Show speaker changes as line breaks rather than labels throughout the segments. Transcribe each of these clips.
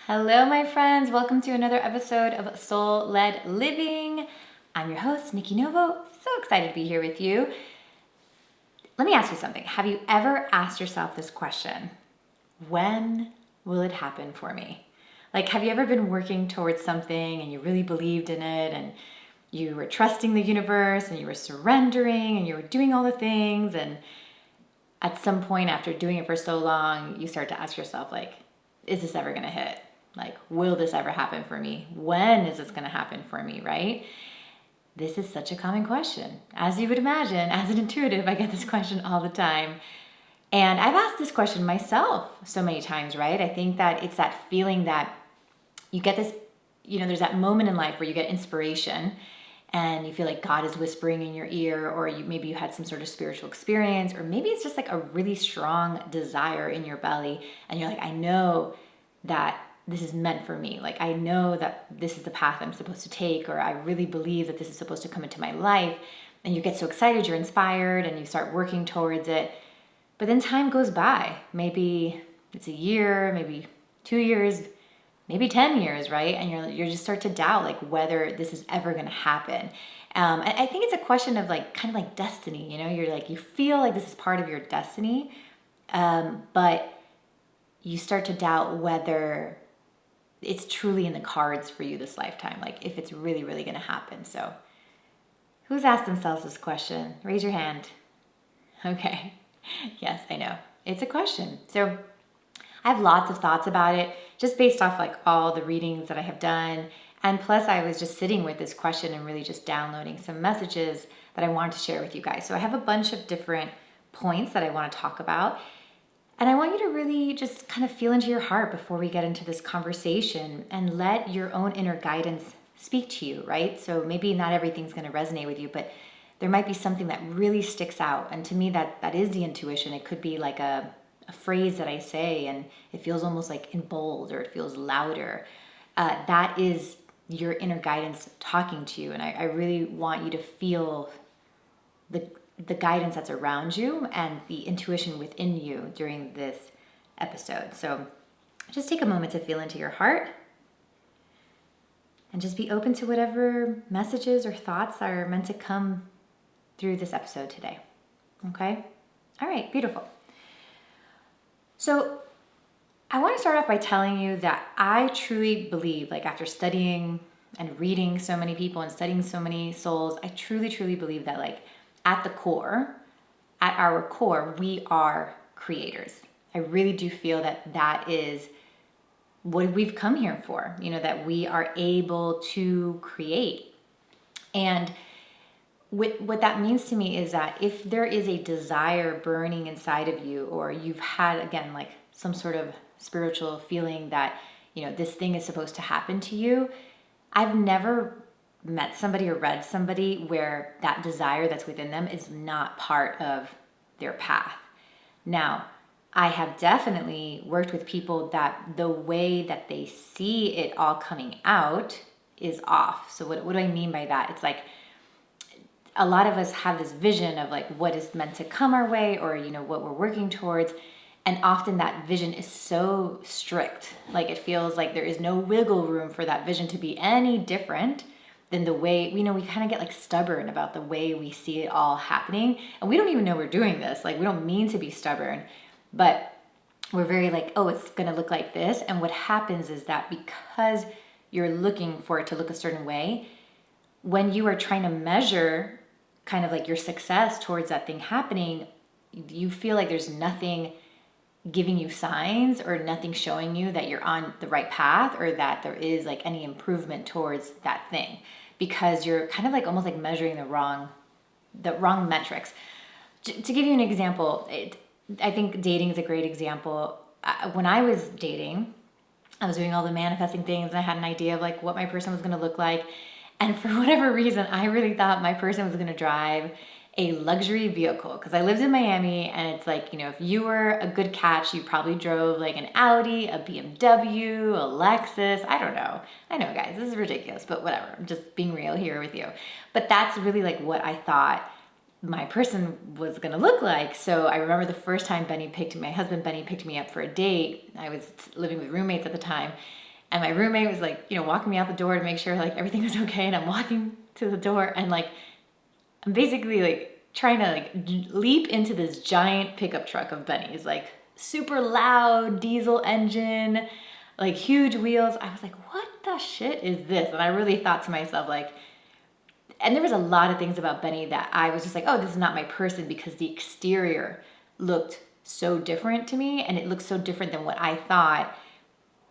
Hello, my friends. Welcome to another episode of Soul Led Living. I'm your host, Nikki Novo. So excited to be here with you. Let me ask you something. Have you ever asked yourself this question? When will it happen for me? Like, have you ever been working towards something and you really believed in it and you were trusting the universe and you were surrendering and you were doing all the things, and at some point after doing it for so long, you start to ask yourself, like, is this ever going to hit? Like, will this ever happen for me? When is this going to happen for me, right? This is such a common question. As you would imagine, as an intuitive, I get this question all the time. And I've asked this question myself so many times, right? I think that it's that feeling that you get this, there's that moment in life where you get inspiration and you feel like God is whispering in your ear, or maybe you had some sort of spiritual experience, or maybe it's just like a really strong desire in your belly and you're like, I know that this is meant for me. Like, I know that this is the path I'm supposed to take, or I really believe that this is supposed to come into my life. And you get so excited, you're inspired, and you start working towards it. But then time goes by. Maybe it's a year, maybe 2 years, maybe 10 years, right? And you just start to doubt like whether this is ever going to happen. And I think it's a question of like kind of like destiny. You're like, you feel like this is part of your destiny, but you start to doubt whether it's truly in the cards for you this lifetime, like if it's really, really going to happen. So who's asked themselves this question? Raise your hand. Okay. Yes, I know. It's a question. So I have lots of thoughts about it, just based off like all the readings that I have done. And plus I was just sitting with this question and really just downloading some messages that I wanted to share with you guys. So I have a bunch of different points that I want to talk about. And I want you to really just kind of feel into your heart before we get into this conversation and let your own inner guidance speak to you, right? So maybe not everything's going to resonate with you, but there might be something that really sticks out. And to me, that is the intuition. It could be like a phrase that I say and it feels almost like in bold, or it feels louder. That is your inner guidance talking to you. And I really want you to feel the guidance that's around you and the intuition within you during this episode. So just take a moment to feel into your heart and just be open to whatever messages or thoughts are meant to come through this episode today. Okay? All right, beautiful. So I want to start off by telling you that I truly believe, like after studying and reading so many people and studying so many souls, I truly, truly believe that like at our core, we are creators. I really do feel that is what we've come here for, that we are able to create. And what that means to me is that if there is a desire burning inside of you, or you've had, again, like some sort of spiritual feeling that, this thing is supposed to happen to you, I've never met somebody or read somebody where that desire that's within them is not part of their path. Now, I have definitely worked with people that the way that they see it all coming out is off. So what do I mean by that? It's like a lot of us have this vision of like what is meant to come our way, or what we're working towards. And often that vision is so strict. Like it feels like there is no wiggle room for that vision to be any different than the way, we kind of get like stubborn about the way we see it all happening. And we don't even know we're doing this. Like we don't mean to be stubborn, but we're very like, oh, it's going to look like this. And what happens is that because you're looking for it to look a certain way, when you are trying to measure kind of like your success towards that thing happening, you feel like there's nothing giving you signs or nothing showing you that you're on the right path, or that there is like any improvement towards that thing, because you're kind of like almost like measuring the wrong metrics. To give you an example, I think dating is a great example. When I was dating, I was doing all the manifesting things and I had an idea of like what my person was going to look like. And for whatever reason, I really thought my person was going to drive a luxury vehicle, because I lived in Miami, and it's like, if you were a good catch, you probably drove like an Audi, a BMW, a Lexus. I don't know. I know, guys, this is ridiculous, but whatever. I'm just being real here with you. But that's really like what I thought my person was going to look like. So I remember the first time my husband Benny picked me up for a date. I was living with roommates at the time. And my roommate was like, walking me out the door to make sure like everything was okay. And I'm walking to the door and like, I'm basically like trying to like leap into this giant pickup truck of Benny's, like super loud diesel engine, like huge wheels. I was like, what the shit is this? And I really thought to myself, like, and there was a lot of things about Benny that I was just like, oh, this is not my person, because the exterior looked so different to me, and it looked so different than what I thought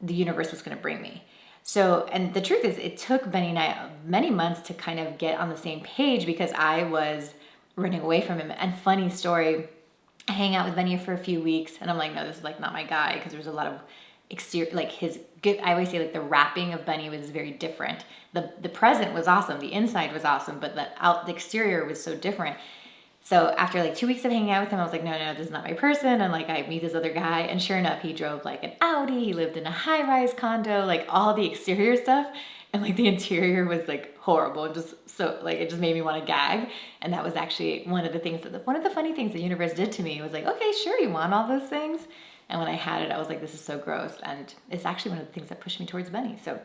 the universe was going to bring me. So, and the truth is, it took Benny and I many months to kind of get on the same page, because I was running away from him. And funny story, I hang out with Benny for a few weeks, and I'm like, no, this is like not my guy, because there was a lot of exterior, like his good, I always say like the wrapping of Benny was very different. The present was awesome, the inside was awesome, but the exterior was so different. So after like 2 weeks of hanging out with him, I was like, no, this is not my person. And like, I meet this other guy, and sure enough, he drove like an Audi. He lived in a high-rise condo, like all the exterior stuff. And like the interior was like horrible. And just so like, it just made me want to gag. And that was actually one of the things one of the funny things the universe did to me was like, okay, sure, you want all those things. And when I had it, I was like, this is so gross. And it's actually one of the things that pushed me towards Benny. So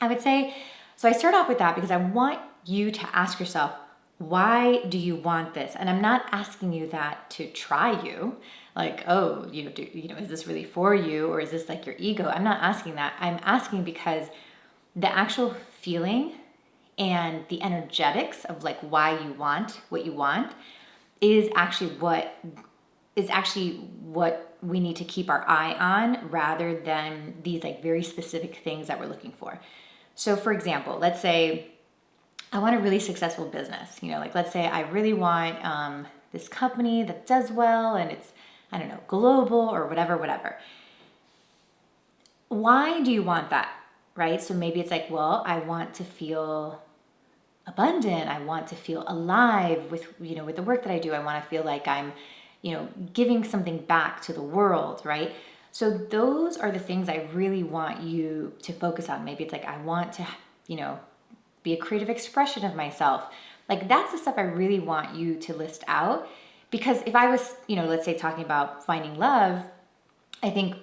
I would say, so I start off with that because I want you to ask yourself, why do you want this? And I'm not asking you that to try you, like, oh, is this really for you, or is this like your ego? I'm not asking that. I'm asking because the actual feeling and the energetics of like why you want what you want is actually what we need to keep our eye on, rather than these like very specific things that we're looking for. So for example, let's say I want a really successful business, like let's say I really want this company that does well and it's, I don't know, global or whatever. Why do you want that, right? So maybe it's like, well, I want to feel abundant. I want to feel alive with the work that I do. I want to feel like I'm, giving something back to the world, right? So those are the things I really want you to focus on. Maybe it's like, I want to, be a creative expression of myself. Like that's the stuff I really want you to list out. Because if I was, let's say talking about finding love, I think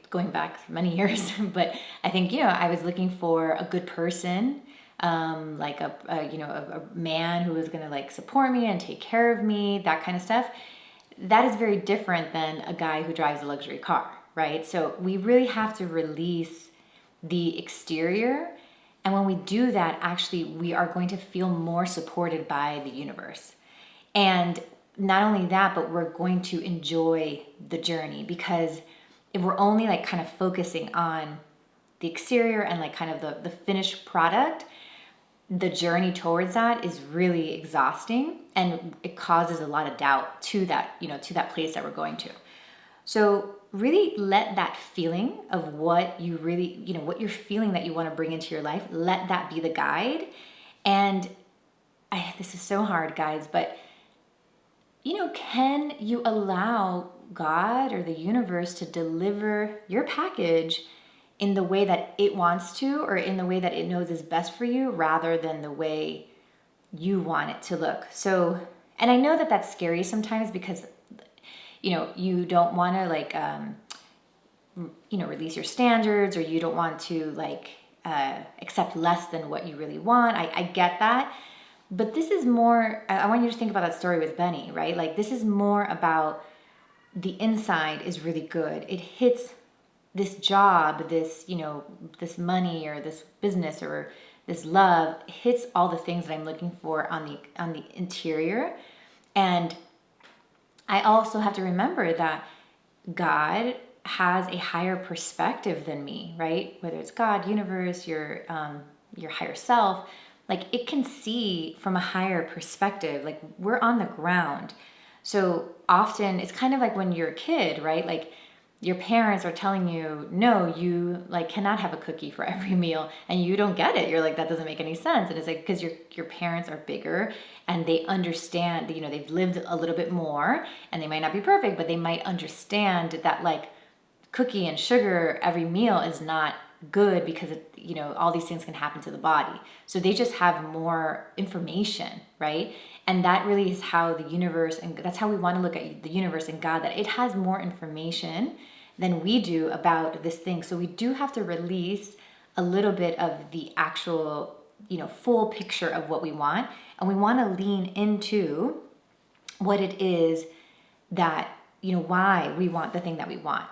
going back many years, but I think, I was looking for a good person, like a man who was going to like support me and take care of me, that kind of stuff. That is very different than a guy who drives a luxury car, right? So we really have to release the exterior. And when we do that, actually, we are going to feel more supported by the universe. And not only that, but we're going to enjoy the journey, because if we're only like kind of focusing on the exterior and like kind of the finished product, the journey towards that is really exhausting, and it causes a lot of doubt to that, to that place that we're going to. So really let that feeling of what you really, what you're feeling that you want to bring into your life, let that be the guide. And this is so hard, guys, but can you allow God or the universe to deliver your package in the way that it wants to, or in the way that it knows is best for you, rather than the way you want it to look? So, and I know that that's scary sometimes, because you don't want to like, release your standards, or you don't want to like accept less than what you really want. I get that. But this is more, I want you to think about that story with Benny, right? Like this is more about the inside is really good. It hits this job, this, this money or this business or this love, hits all the things that I'm looking for on the interior. And I also have to remember that God has a higher perspective than me, right? Whether it's God, universe, your higher self, like it can see from a higher perspective. Like we're on the ground. So often it's kind of like when you're a kid, right? Like your parents are telling you, no, you like cannot have a cookie for every meal, and you don't get it. You're like, that doesn't make any sense. And it's like, because your parents are bigger and they understand, they've lived a little bit more, and they might not be perfect, but they might understand that like cookie and sugar every meal is not good, because all these things can happen to the body. So they just have more information, right? And that really is how the universe, and that's how we want to look at the universe and God, that it has more information than we do about this thing. So we do have to release a little bit of the actual, full picture of what we want. And we want to lean into what it is that, why we want the thing that we want.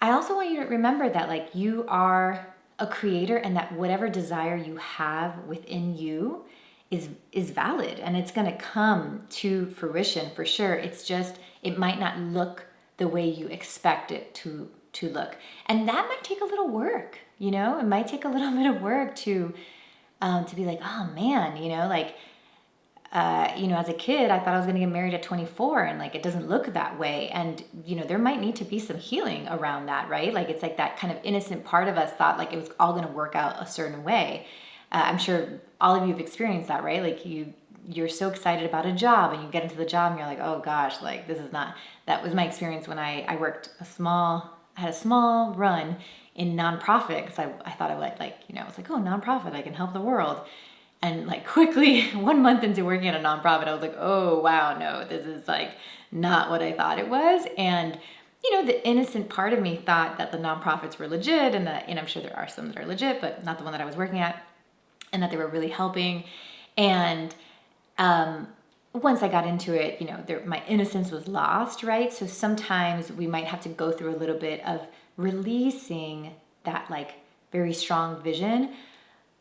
I also want you to remember that like you are a creator and that whatever desire you have within you is valid and it's going to come to fruition for sure. It's just, it might not look the way you expect it to look. And that might take a little work, it might take a little bit of work to be like, oh man, as a kid, I thought I was going to get married at 24 and like, it doesn't look that way. And, there might need to be some healing around that, right? Like, it's like that kind of innocent part of us thought like it was all going to work out a certain way. I'm sure all of you have experienced that, right? Like you're so excited about a job and you get into the job and you're like, oh gosh, like this is not, that was my experience when I worked I had a small run in nonprofit because I thought I would I was like, oh, nonprofit, I can help the world. And like quickly, 1 month into working at a nonprofit, I was like, oh, wow, no, this is like not what I thought it was. And, the innocent part of me thought that the nonprofits were legit and I'm sure there are some that are legit, but not the one that I was working at, and that they were really helping. And once I got into it, my innocence was lost, right? So sometimes we might have to go through a little bit of releasing that like very strong vision,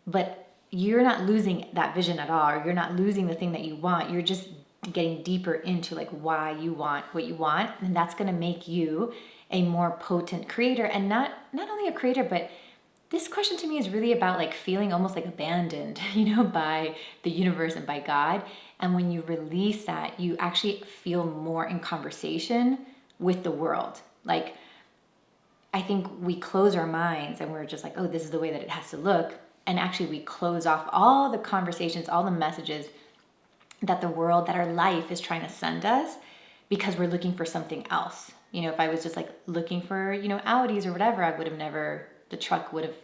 but you're not losing that vision at all, or you're not losing the thing that you want. You're just getting deeper into like why you want what you want. And that's going to make you a more potent creator. And not only a creator, but this question to me is really about like feeling almost like abandoned, by the universe and by God. And when you release that, you actually feel more in conversation with the world. Like, I think we close our minds and we're just like, oh, this is the way that it has to look. And actually we close off all the conversations, all the messages that the world, that our life is trying to send us because we're looking for something else. If I was just like looking for, Audis or whatever, I would have never, the truck would have,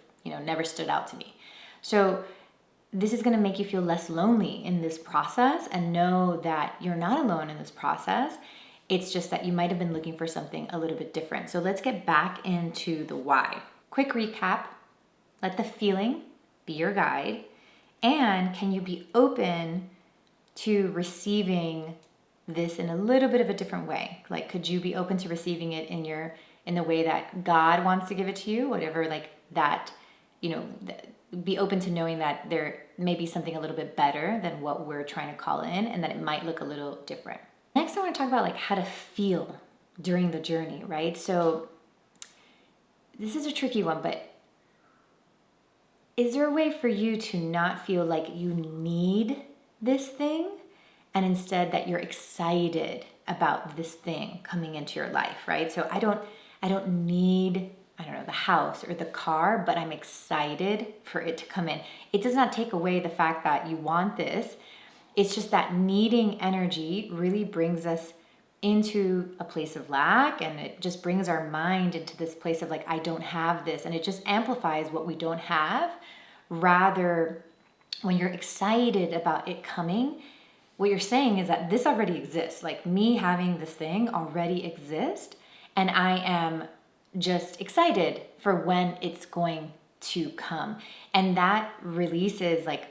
never stood out to me. So this is going to make you feel less lonely in this process and know that you're not alone in this process. It's just that you might have been looking for something a little bit different. So let's get back into the why. Quick recap. Let the feeling be your guide. And can you be open to receiving this in a little bit of a different way? Like, could you be open to receiving it in the way that God wants to give it to you? Whatever, like that, be open to knowing that there may be something a little bit better than what we're trying to call in, and that it might look a little different. Next, I want to talk about like how to feel during the journey, right? So this is a tricky one, but is there a way for you to not feel like you need this thing, and instead that you're excited about this thing coming into your life, right? So I don't need, the house or the car, but I'm excited for it to come in. It does not take away the fact that you want this. It's just that needing energy really brings us into a place of lack, and it just brings our mind into this place of like, I don't have this, and it just amplifies what we don't have. Rather, when you're excited about it coming, what you're saying is that this already exists. Like, me having this thing already exists, and I am just excited for when it's going to come. And that releases like,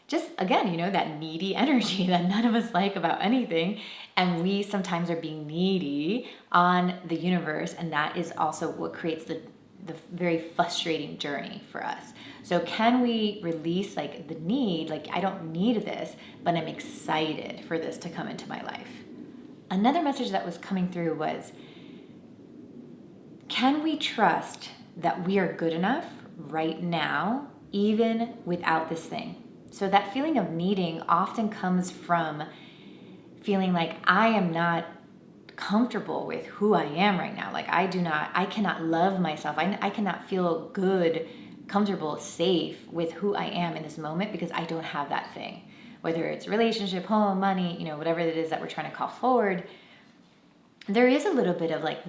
just again, that needy energy that none of us like about anything. And we sometimes are being needy on the universe. And that is also what creates the very frustrating journey for us. So can we release like the need, like I don't need this, but I'm excited for this to come into my life. Another message that was coming through was, can we trust that we are good enough right now, even without this thing? So that feeling of needing often comes from feeling like I am not comfortable with who I am right now. Like I cannot love myself. I cannot feel good, comfortable, safe with who I am in this moment because I don't have that thing. Whether it's relationship, home, money, whatever it is that we're trying to call forward, there is a little bit of like,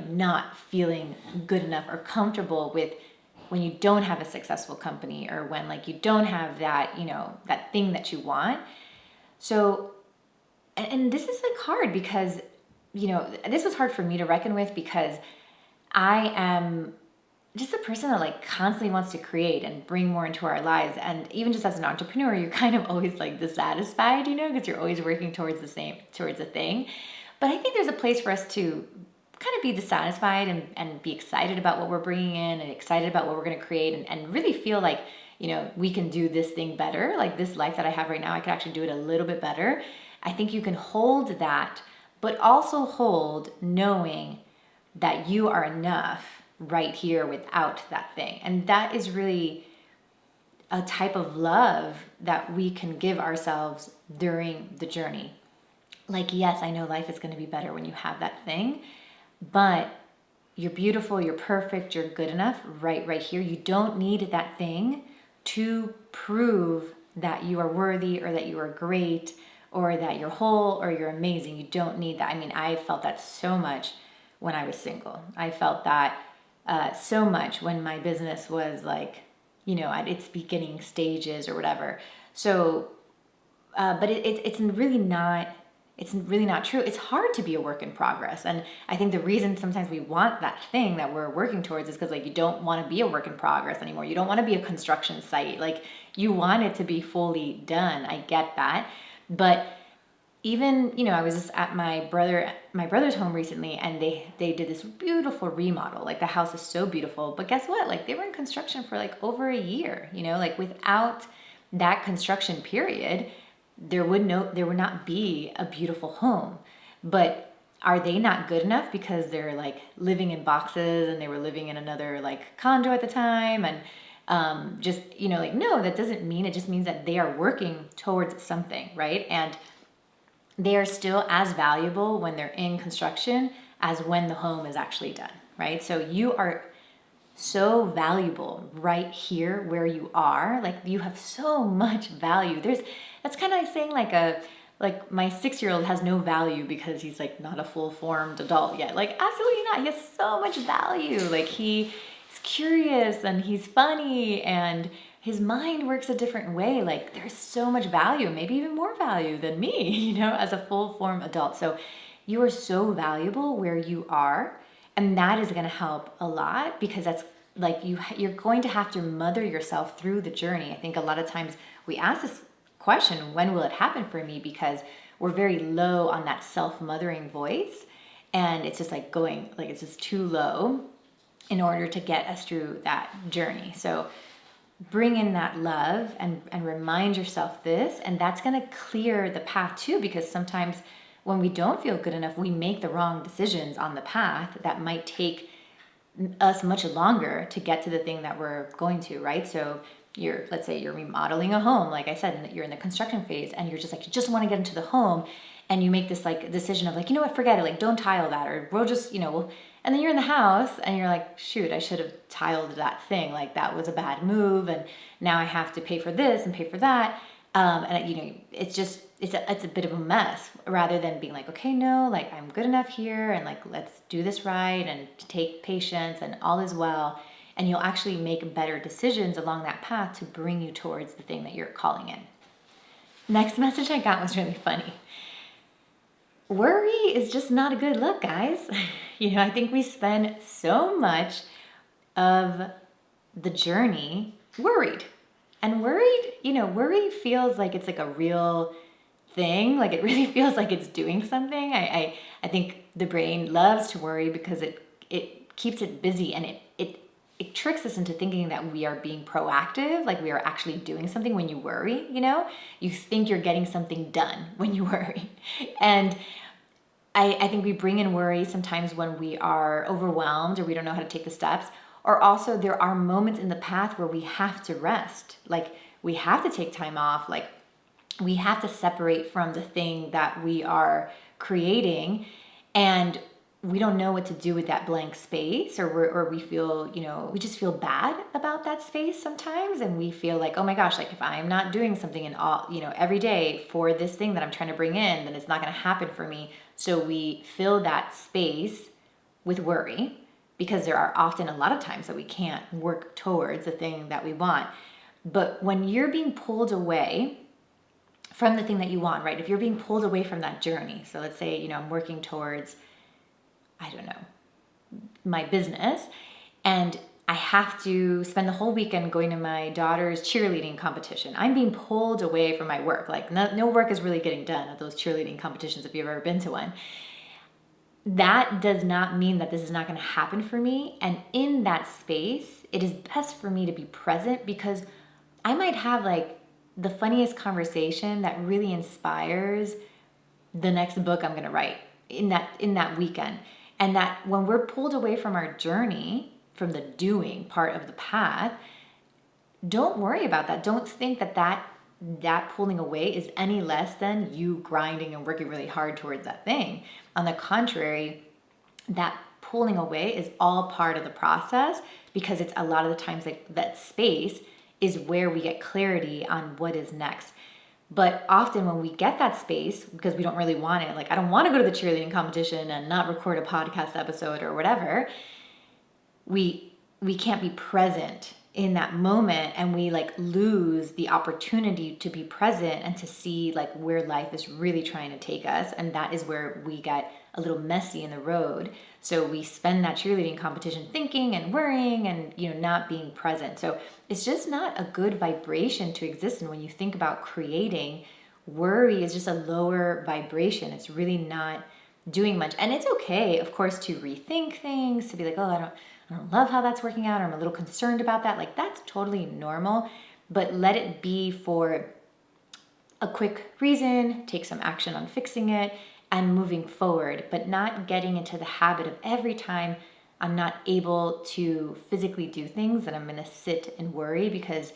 not feeling good enough or comfortable with when you don't have a successful company, or when like you don't have that, that thing that you want. So, and this is like hard because, this was hard for me to reckon with because I am just a person that like constantly wants to create and bring more into our lives. And even just as an entrepreneur, you're kind of always like dissatisfied, because you're always working towards a thing. But I think there's a place for us to kind of be dissatisfied and be excited about what we're bringing in and excited about what we're going to create and really feel like, we can do this thing better. Like this life that I have right now, I could actually do it a little bit better. I think you can hold that, but also hold knowing that you are enough right here without that thing. And that is really a type of love that we can give ourselves during the journey. Like, yes, I know life is going to be better when you have that thing, but you're beautiful, you're perfect, you're good enough right here. You don't need that thing to prove that you are worthy or that you are great or that you're whole or you're amazing. You don't need that. I mean, I felt that so much when I was single. I felt that so much when my business was like, at its beginning stages or whatever. So, but it's really not. It's really not true. It's hard to be a work in progress. And I think the reason sometimes we want that thing that we're working towards is because like you don't want to be a work in progress anymore. You don't want to be a construction site. Like you want it to be fully done. I get that. But even, I was just at my brother's home recently and they did this beautiful remodel. Like the house is so beautiful. But guess what? Like they were in construction for like over a year, like without that construction period, there would not be a beautiful home. But are they not good enough because they're like living in boxes and they were living in another like condo at the time and just like no, that doesn't mean, it just means that they are working towards something, right? And they are still as valuable when they're in construction as when the home is actually done, right? So you are so valuable right here where you are. Like you have so much value. That's kind of like saying like my 6-year-old has no value because he's like not a full formed adult yet. Like absolutely not. He has so much value. Like he's curious and he's funny and his mind works a different way. Like there's so much value, maybe even more value than me, as a full form adult. So you are so valuable where you are. And that is going to help a lot because that's like you're going to have to mother yourself through the journey. I think a lot of times we ask this question, when will it happen for me? Because we're very low on that self-mothering voice. And it's just like it's just too low in order to get us through that journey. So bring in that love and remind yourself this, and that's going to clear the path too, because sometimes when we don't feel good enough, we make the wrong decisions on the path that might take us much longer to get to the thing that we're going to, right? So let's say you're remodeling a home, like I said, and you're in the construction phase and you're just like, you just want to get into the home and you make this like decision of like, what, forget it, like don't tile that, or we'll just, and then you're in the house and you're like, shoot, I should have tiled that thing. Like that was a bad move. And now I have to pay for this and pay for that. And it's just, it's a bit of a mess rather than being like, okay, no, like I'm good enough here. And like, let's do this right and take patience and all is well. And you'll actually make better decisions along that path to bring you towards the thing that you're calling in. Next message I got was really funny. Worry is just not a good look, guys. I think we spend so much of the journey worried. And worry feels like it's like a real thing. Like it really feels like it's doing something. I think the brain loves to worry because it keeps it busy and it tricks us into thinking that we are being proactive, like we are actually doing something when you worry, You think you're getting something done when you worry. And I think we bring in worry sometimes when we are overwhelmed or we don't know how to take the steps. Or also there are moments in the path where we have to rest. Like we have to take time off. Like we have to separate from the thing that we are creating. And we don't know what to do with that blank space, or we feel, we just feel bad about that space sometimes. And we feel like, oh my gosh, like if I'm not doing something in all, every day for this thing that I'm trying to bring in, then it's not going to happen for me. So we fill that space with worry because there are often a lot of times that we can't work towards the thing that we want. But when you're being pulled away from the thing that you want, right? If you're being pulled away from that journey, so let's say, I'm working towards, I don't know, my business, and I have to spend the whole weekend going to my daughter's cheerleading competition. I'm being pulled away from my work. Like no work is really getting done at those cheerleading competitions if you've ever been to one. That does not mean that this is not going to happen for me. And in that space, it is best for me to be present, because I might have like the funniest conversation that really inspires the next book I'm going to write in that weekend. And that when we're pulled away from our journey, from the doing part of the path, don't worry about that. Don't think that pulling away is any less than you grinding and working really hard towards that thing. On the contrary, that pulling away is all part of the process, because it's a lot of the times like that space is where we get clarity on what is next. But often when we get that space, because we don't really want it, like I don't want to go to the cheerleading competition and not record a podcast episode or whatever, we can't be present in that moment, and we like lose the opportunity to be present and to see like where life is really trying to take us. And that is where we get a little messy in the road. So we spend that cheerleading competition thinking and worrying and not being present. So it's just not a good vibration to exist in. When you think about creating, worry is just a lower vibration. It's really not doing much. And it's okay, of course, to rethink things, to be like, oh, I don't love how that's working out, or I'm a little concerned about that. Like that's totally normal, but let it be for a quick reason, take some action on fixing it and moving forward, but not getting into the habit of every time I'm not able to physically do things that I'm going to sit and worry, because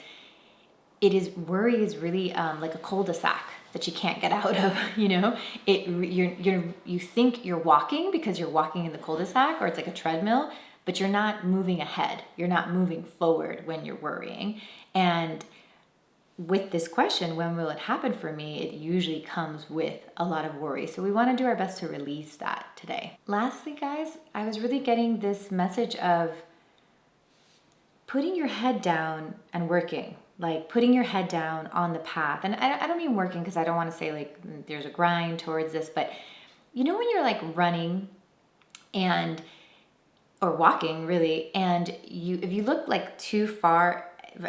worry is really like a cul-de-sac that you can't get out of. You think you're walking because you're walking in the cul-de-sac, or it's like a treadmill, but you're not moving ahead. You're not moving forward when you're worrying. And with this question, when will it happen for me? It usually comes with a lot of worry. So we want to do our best to release that today. Lastly, guys, I was really getting this message of putting your head down and working, like putting your head down on the path. And I don't mean working, because I don't want to say like there's a grind towards this, but when you're like running or walking really, and if you look like too far,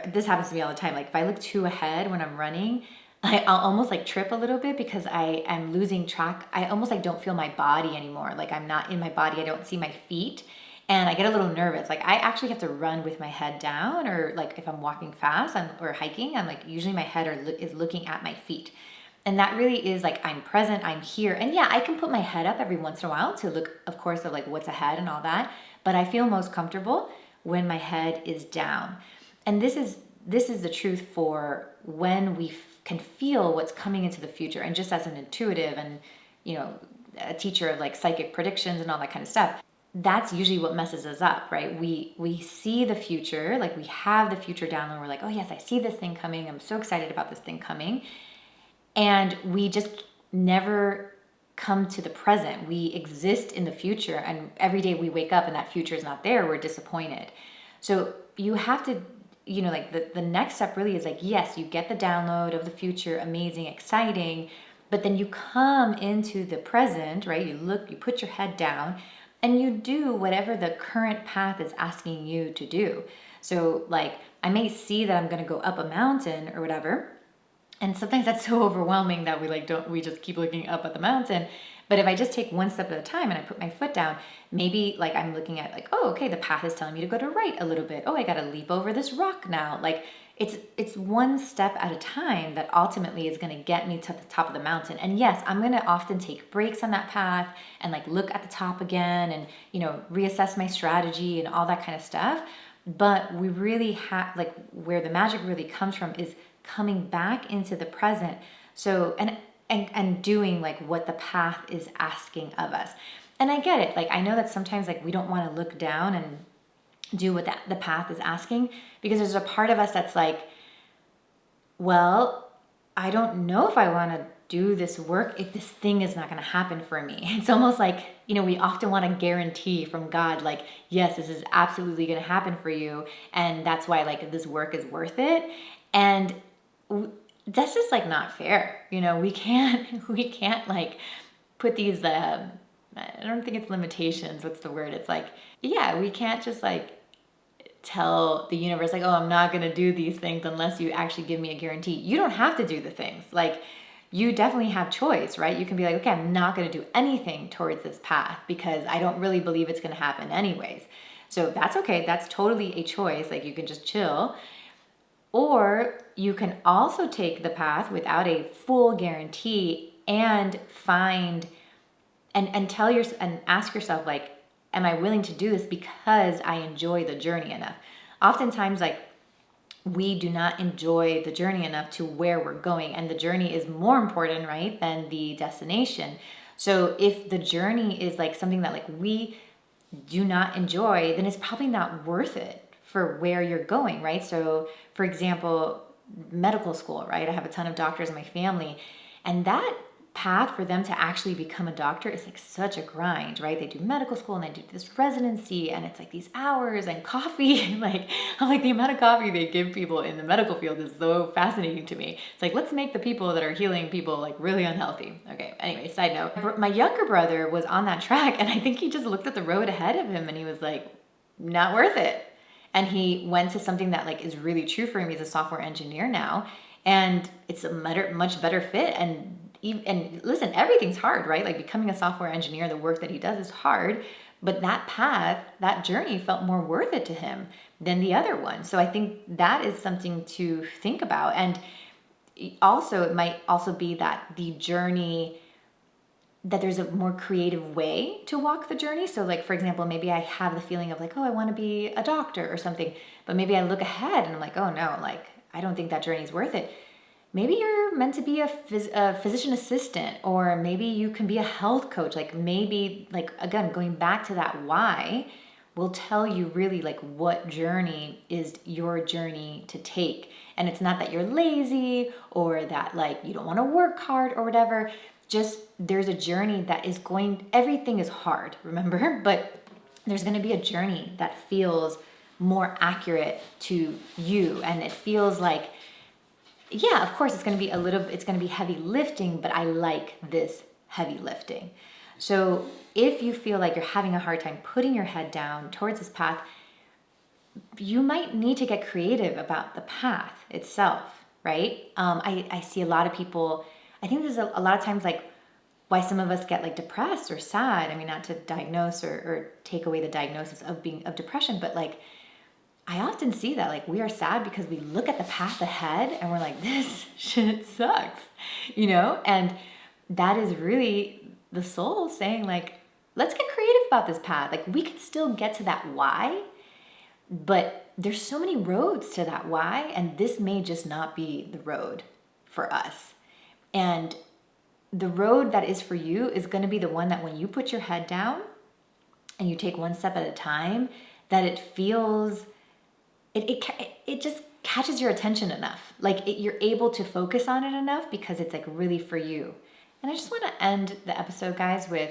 this happens to me all the time. Like if I look too ahead when I'm running, I'll almost like trip a little bit, because I am losing track. I almost like don't feel my body anymore. Like I'm not in my body. I don't see my feet. And I get a little nervous. Like I actually have to run with my head down, or like if I'm walking fast or hiking, I'm like usually my head is looking at my feet. And that really is like I'm present, I'm here. And yeah, I can put my head up every once in a while to look, of course, of like what's ahead and all that. But I feel most comfortable when my head is down. And this is the truth for when we can feel what's coming into the future. And just as an intuitive and, a teacher of like psychic predictions and all that kind of stuff, that's usually what messes us up, right? We see the future, like we have the future down, and we're like, oh yes, I see this thing coming. I'm so excited about this thing coming. And we just never come to the present. We exist in the future, and every day we wake up and that future is not there, we're disappointed. So you have to, like the next step really is like, yes, you get the download of the future, amazing, exciting, but then you come into the present, right? You put your head down and you do whatever the current path is asking you to do. So like I may see that I'm going to go up a mountain or whatever, and sometimes that's so overwhelming that we just keep looking up at the mountain. But if I just take one step at a time and I put my foot down, maybe like I'm looking at like, oh, okay, the path is telling me to go to right a little bit. Oh, I got to leap over this rock now. Like it's one step at a time that ultimately is going to get me to the top of the mountain. And yes, I'm going to often take breaks on that path and like look at the top again and, reassess my strategy and all that kind of stuff. But we really have like where the magic really comes from is coming back into the present. So, and doing like what the path is asking of us. And I get it. Like, I know that sometimes like we don't want to look down and do what the path is asking, because there's a part of us that's like, well, I don't know if I want to do this work if this thing is not going to happen for me. It's almost like, we often want a guarantee from God, like, yes, this is absolutely going to happen for you. And that's why like this work is worth it. And that's just like not fair. We can't like put these I don't think it's limitations. What's the word? It's like, yeah, we can't just like tell the universe like, oh, I'm not going to do these things unless you actually give me a guarantee. You don't have to do the things. Like, you definitely have choice, right? You can be like, okay, I'm not going to do anything towards this path because I don't really believe it's going to happen anyways. So that's okay. That's totally a choice. Like, you can just chill. Or you can also take the path without a full guarantee and find and tell your and ask yourself like, am I willing to do this because I enjoy the journey enough? Oftentimes, like, we do not enjoy the journey enough to where we're going, and the journey is more important, right, than the destination. So if the journey is like something that like we do not enjoy, then it's probably not worth it for where you're going, right? So for example, medical school, right? I have a ton of doctors in my family, and that path for them to actually become a doctor is like such a grind, right? They do medical school and they do this residency, and it's like these hours and coffee. Like, I'm like, the amount of coffee they give people in the medical field is so fascinating to me. It's like, let's make the people that are healing people like really unhealthy. Okay, anyway, side note. My younger brother was on that track, and I think he just looked at the road ahead of him and he was like, not worth it. And he went to something that like is really true for him. He's a software engineer now, and it's a much better fit. And listen, everything's hard, right? Like, becoming a software engineer, the work that he does is hard, but that path, that journey felt more worth it to him than the other one. So I think that is something to think about. And also, it might also be that the journey, that there's a more creative way to walk the journey. So like, for example, maybe I have the feeling of like, oh, I want to be a doctor or something, but maybe I look ahead and I'm like, oh no, like, I don't think that journey is worth it. Maybe you're meant to be a physician assistant, or maybe you can be a health coach. Like, maybe, like, again, going back to that why will tell you really like what journey is your journey to take. And it's not that you're lazy or that like you don't want to work hard or whatever. Just, there's a journey that is everything is hard, remember? But there's going to be a journey that feels more accurate to you, and it feels like, yeah, of course, it's going to be heavy lifting, but I like this heavy lifting. So if you feel like you're having a hard time putting your head down towards this path, you might need to get creative about the path itself, right? I see a lot of people, I think there's a lot of times like why some of us get like depressed or sad. I mean, not to diagnose or take away the diagnosis of depression, but like, I often see that like we are sad because we look at the path ahead and we're like, this shit sucks, you know? And that is really the soul saying like, let's get creative about this path. Like, we could still get to that why, but there's so many roads to that why, and this may just not be the road for us. And the road that is for you is going to be the one that when you put your head down and you take one step at a time, that it feels, it just catches your attention enough. Like, you're able to focus on it enough because it's like really for you. And I just want to end the episode, guys, with,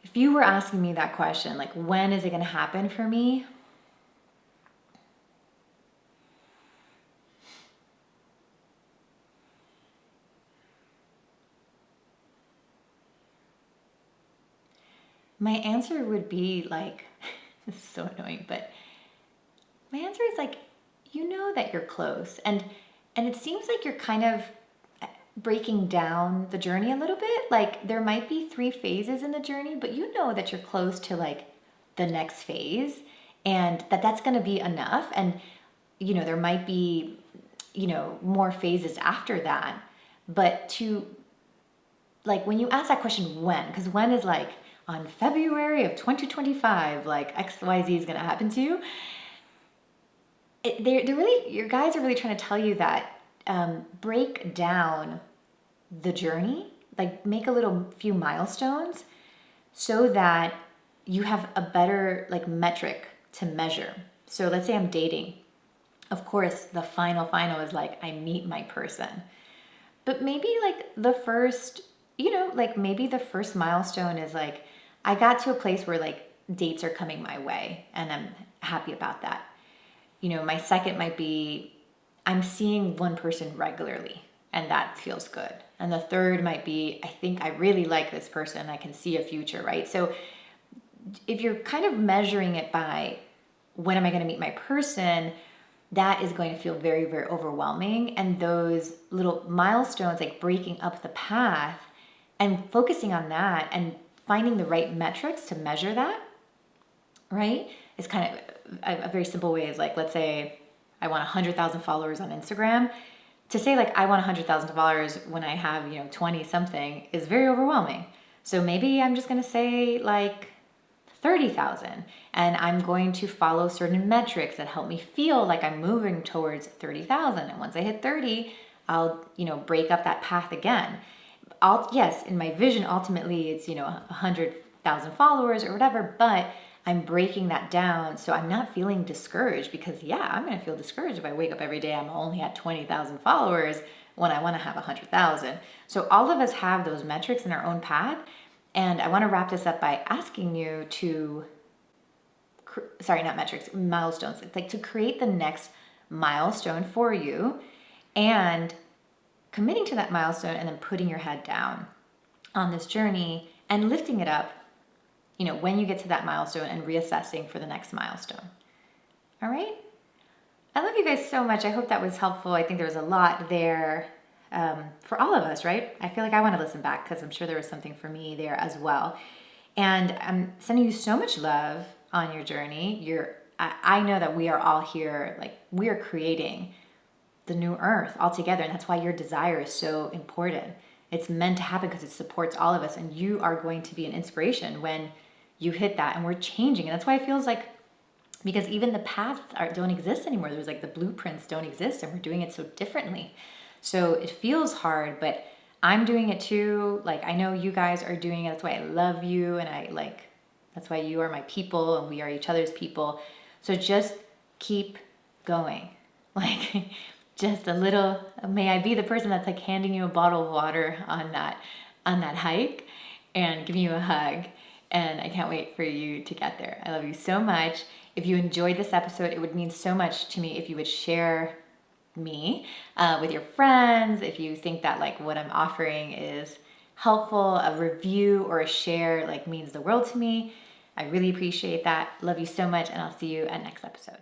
if you were asking me that question, like, when is it going to happen for me? My answer would be like, this is so annoying, but my answer is like, you know that you're close. And it seems like you're kind of breaking down the journey a little bit. Like, there might be 3 phases in the journey, but you know that you're close to like the next phase, and that's going to be enough. And, you know, there might be, you know, more phases after that. But to, like, when you ask that question, when, because when is like on February of 2025, like XYZ is going to happen to you. They're really, your guides are really trying to tell you that break down the journey, like make a few milestones so that you have a better like metric to measure. So let's say I'm dating. Of course, the final is like I meet my person. But maybe like the first, you know, like maybe the first milestone is like I got to a place where like dates are coming my way and I'm happy about that. You know, my second might be I'm seeing one person regularly and that feels good. And the third might be, I think I really like this person, I can see a future, right? So if you're kind of measuring it by when am I going to meet my person, that is going to feel very, very overwhelming. And those little milestones, like breaking up the path and focusing on that and finding the right metrics to measure that, right? Is kind of a very simple way is like, let's say I want 100,000 followers on Instagram. To say like I want 100,000 followers when I have, 20 something is very overwhelming. So maybe I'm just going to say like 30,000, and I'm going to follow certain metrics that help me feel like I'm moving towards 30,000. And once I hit 30, I'll, break up that path again. Yes, in my vision, ultimately it's, 100,000 followers or whatever, but I'm breaking that down so I'm not feeling discouraged, because I'm going to feel discouraged if I wake up every day, I'm only at 20,000 followers when I want to have 100,000. So all of us have those metrics in our own path. And I want to wrap this up by asking you to, not metrics, milestones. It's like to create the next milestone for you and committing to that milestone and then putting your head down on this journey and lifting it up, when you get to that milestone and reassessing for the next milestone. All right? I love you guys so much. I hope that was helpful. I think there was a lot there. For all of us, right? I feel like I want to listen back because I'm sure there was something for me there as well. And I'm sending you so much love on your journey. I know that we are all here, like we are creating the new earth all together. And that's why your desire is so important. It's meant to happen because it supports all of us. And you are going to be an inspiration when you hit that. And we're changing. And that's why it feels like, because even the paths don't exist anymore. There's like the blueprints don't exist and we're doing it so differently. So it feels hard, but I'm doing it too. Like, I know you guys are doing it. That's why I love you. And that's why you are my people and we are each other's people. So just keep going. Like, just a little, may I be the person that's like handing you a bottle of water on that hike and giving you a hug. And I can't wait for you to get there. I love you so much. If you enjoyed this episode, it would mean so much to me if you would share me with your friends. If you think that like what I'm offering is helpful, a review or a share like means the world to me. I really appreciate that. Love you so much, and I'll see you at next episode.